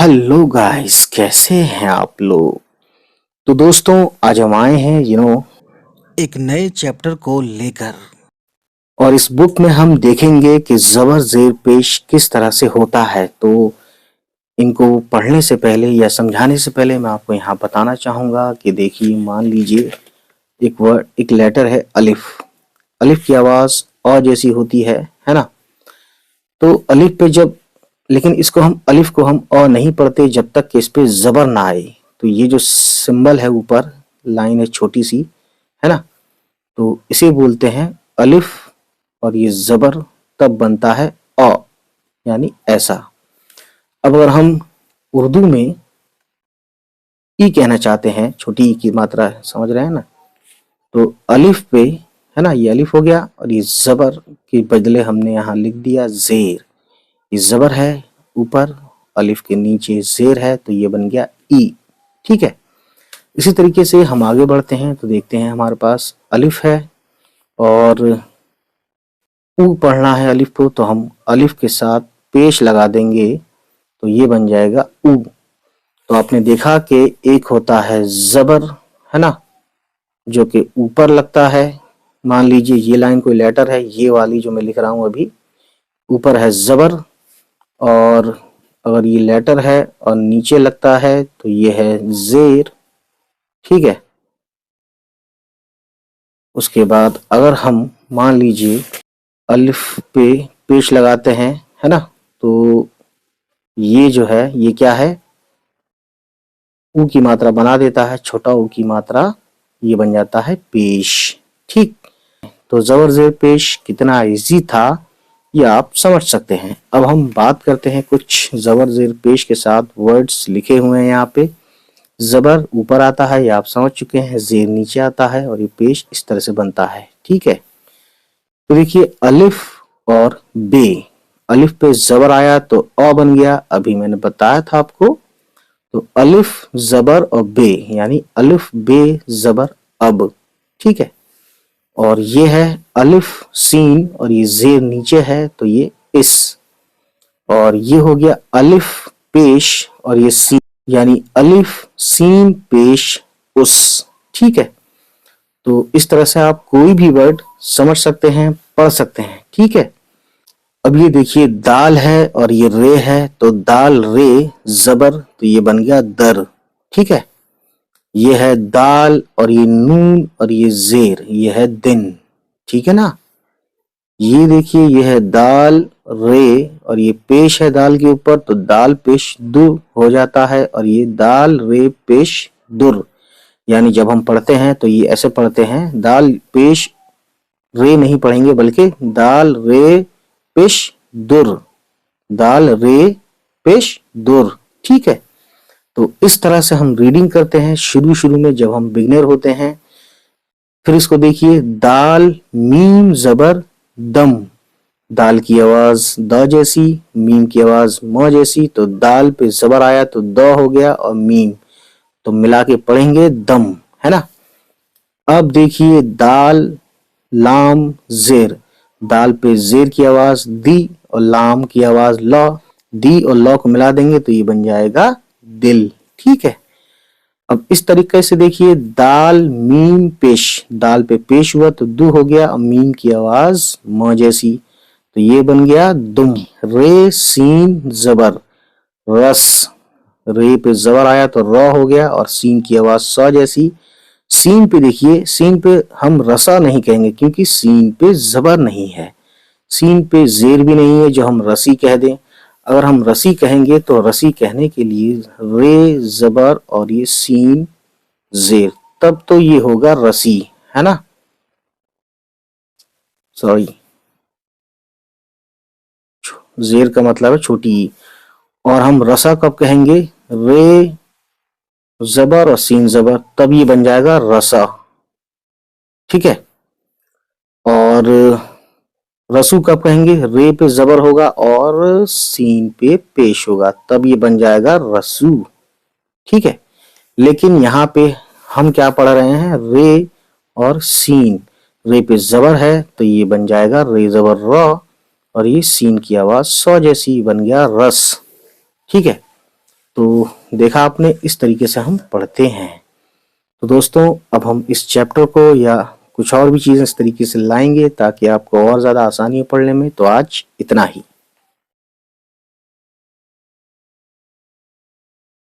Hello guys, कैसे हैं आप लोग। तो दोस्तों, आज हम आए हैं एक नए चैप्टर को लेकर। और इस बुक में हम देखेंगे कि ज़बर ज़ेर पेश किस तरह से होता है। तो इनको पढ़ने से पहले या समझाने से पहले मैं आपको यहाँ बताना चाहूँगा कि देखिए, मान लीजिए एक लेटर है अलिफ। अलिफ की आवाज़ अ जैसी होती है ना। तो अलिफ पे जब लेकिन इसको हम अलिफ को हम अ नहीं पढ़ते जब तक कि इस पे ज़बर ना आए। तो ये जो सिंबल है, ऊपर लाइन है छोटी सी, है ना, तो इसे बोलते हैं अलिफ। और ये ज़बर तब बनता है अ, यानी ऐसा। अब अगर हम उर्दू में ई कहना चाहते हैं, छोटी ई की मात्रा समझ रहे हैं ना, तो अलिफ पे, है ना, ये अलिफ हो गया और ये ज़बर के बदले हमने यहाँ लिख दिया ज़ेर। ये ज़बर है ऊपर, अलिफ के नीचे ज़ेर है, तो ये बन गया ई। ठीक है। इसी तरीके से हम आगे बढ़ते हैं तो देखते हैं हमारे पास अलिफ है और ऊ पढ़ना है अलिफ को, तो हम अलिफ के साथ पेश लगा देंगे तो ये बन जाएगा ऊ। तो आपने देखा कि एक होता है ज़बर, है ना, जो कि ऊपर लगता है। मान लीजिए ये लाइन कोई लेटर है, ये वाली जो मैं लिख रहा हूँ अभी, ऊपर है ज़बर, और अगर ये लेटर है और नीचे लगता है तो ये है ज़ेर। ठीक है। उसके बाद अगर हम मान लीजिए अलिफ पे पेश लगाते हैं, है ना, तो ये जो है ये क्या है, ऊ की मात्रा बना देता है, छोटा ऊ की मात्रा, ये बन जाता है पेश। ठीक। तो ज़बर ज़ेर पेश कितना इजी था ये आप समझ सकते हैं। अब हम बात करते हैं कुछ ज़बर ज़ेर पेश के साथ वर्ड्स लिखे हुए हैं यहाँ पे। ज़बर ऊपर आता है, ये आप समझ चुके हैं, ज़ेर नीचे आता है और ये पेश इस तरह से बनता है। ठीक है। तो देखिए अलिफ और बे, अलिफ पे ज़बर आया तो अ बन गया, अभी मैंने बताया था आपको। तो अलिफ ज़बर और बे, यानी अलिफ बे ज़बर अब। ठीक है। और ये है अलिफ सीन और ये ज़ेर नीचे है तो ये इस। और ये हो गया अलिफ पेश और ये सीन, यानी अलिफ सीन पेश उस। ठीक है। तो इस तरह से आप कोई भी वर्ड समझ सकते हैं, पढ़ सकते हैं। ठीक है। अब ये देखिए दाल है और ये रे है, तो दाल रे ज़बर, तो ये बन गया दर। ठीक है। ये है दाल और ये नून और ये ज़ेर, ये है दिन। ठीक है ना। ये देखिए ये है दाल रे और ये पेश है दाल के ऊपर, तो दाल पेश दु हो जाता है और ये दाल रे पेश दुर। यानी जब हम पढ़ते हैं तो ये ऐसे पढ़ते हैं, दाल पेश रे नहीं पढ़ेंगे बल्कि दाल रे पेश दुर, दाल रे पेश दुर। ठीक है। तो इस तरह से हम रीडिंग करते हैं शुरू शुरू में जब हम बिगनर होते हैं। फिर इसको देखिए, दाल मीम ज़बर दम, दाल की आवाज द जैसी, मीम की आवाज म जैसी, तो दाल पे ज़बर आया तो द हो गया और मीम, तो मिला के पढ़ेंगे दम, है ना। अब देखिए दाल लाम ज़ेर, दाल पे ज़ेर की आवाज दी और लाम की आवाज ल, दी और ल को मिला देंगे तो ये बन जाएगा दिल। ठीक है। अब इस तरीके से देखिए, दाल मीम पेश, दाल पे पेश हुआ तो दू हो गया और मीम की आवाज म जैसी, तो ये बन गया दुम। रे सीन ज़बर रस, रे पे ज़बर आया तो र हो गया और सीन की आवाज स जैसी। सीन पे देखिए, सीन पे हम रसा नहीं कहेंगे क्योंकि सीन पे ज़बर नहीं है, सीन पे ज़ेर भी नहीं है जो हम रसी कह दें। अगर हम रसी कहेंगे तो रसी कहने के लिए रे ज़बर और ये सीन ज़ेर, तब तो ये होगा रसी, है ना। सॉरी, ज़ेर का मतलब है छोटी ई। और हम रसा कब कहेंगे, रे ज़बर और सीन ज़बर, तब ये बन जाएगा रसा। ठीक है। और रसू कब कहेंगे, रे पे ज़बर होगा और सीन पे पेश होगा, तब ये बन जाएगा रसू। ठीक है। लेकिन यहाँ पे हम क्या पढ़ रहे हैं, रे और सीन, रे पे ज़बर है तो ये बन जाएगा रे ज़बर र, और ये सीन की आवाज स जैसी बन गया रस। ठीक है। تو دیکھا آپ نے، اس طریقے سے ہم پڑھتے ہیں۔ تو دوستوں اب ہم اس چیپٹر کو یا کچھ اور بھی چیزیں اس طریقے سے لائیں گے تاکہ آپ کو اور زیادہ آسانی ہو پڑھنے میں۔ تو آج اتنا ہی۔